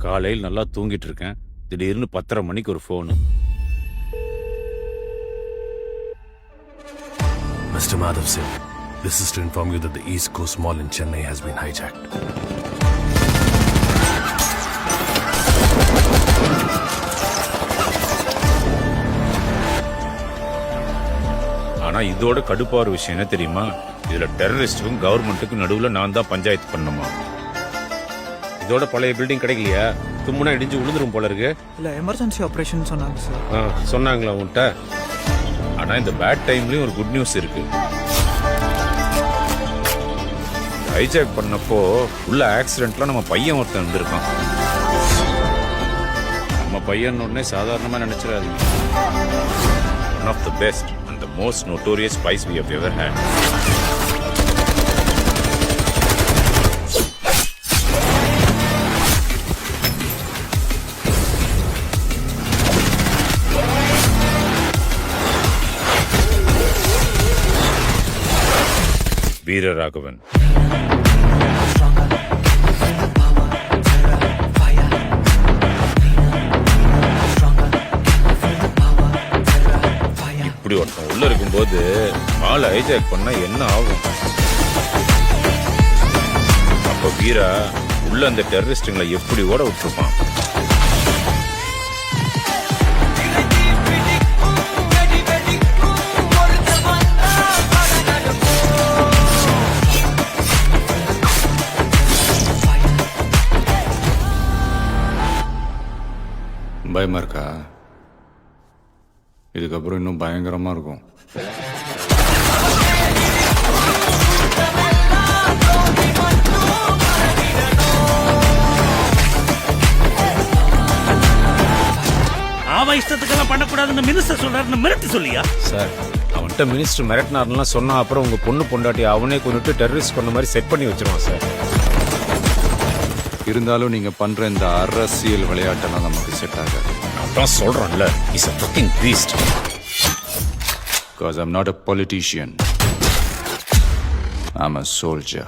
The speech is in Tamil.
காலையில் நல்லா தூங்கிட்டு இருக்கேன், திடீர்னு 10:30 மணிக்கு ஒரு phone. Mr. Madhav Singh, this is to inform you that the East Coast Mall in Chennai has been hijacked. ஆனா இதோட கடுப்பான விஷயம் என்ன தெரியுமா? இதுல டெரரிஸ்டுக்கும் கவர்மெண்ட்டுக்கும் நடுவுல நான் தான் பஞ்சாயத்து பண்ணணுமா? இதோட பழைய பில்டிங் கிடைக்கலையா? தும்முனா இடிஞ்சு விழுந்துரும் போல இருக்கு. இல்ல எமர்ஜென்சி ஆபரேஷன் சொன்னாங்க சார். சொன்னாங்களா உன்கிட்ட? ஆனா இந்த பேட் டைம்லயும் ஒரு குட் நியூஸ் இருக்கு. ஹைஜாக் பண்ணப்போ உள்ள ஆக்சிடென்ட்ல நம்ம பையன் ஒருத்தன் இருந்திருக்கான். நம்ம பையன் உடனே சாதாரணமா நினைச்சிடாதீங்க. One of the best and the most notorious spies we have ever had. Veeraraghavan. இப்படி ஒருத்தன் உள்ள இருக்கும்போது மாலை ஹைஜாக் பண்ணா என்ன ஆகும்? அப்ப வீரா உள்ள அந்த டெரரிஸ்டுங்களை எப்படி ஓட விட்டுருப்பான்? பயமா இருக்கா? இதுக்கப்புறம் இன்னும் பயங்கரமா இருக்கும். அவன் இஷ்டத்துக்கெல்லாம் பண்ணக்கூடாதுன்னு மினிஸ்டர் சொல்றாருன்னு மிரட்டி சொல்லியா? சார், அவன்கிட்ட மினிஸ்டர் மிரட்டினார்லாம் சொன்னா அப்புறம் உங்க பொண்ணு பொண்டாட்டி அவனே கொண்டுட்டு டெரரிஸ்ட் கொண்ட மாதிரி செட் பண்ணி வச்சிருவான் சார். இருந்தாலும் நீங்க பண்ற இந்த அரசியல் விளையாட்டெல்லாம் நமக்கு செட் ஆகாது. நான் சொல்றேன்ல, is a fucking beast. Because I'm not a politician. I'm a soldier.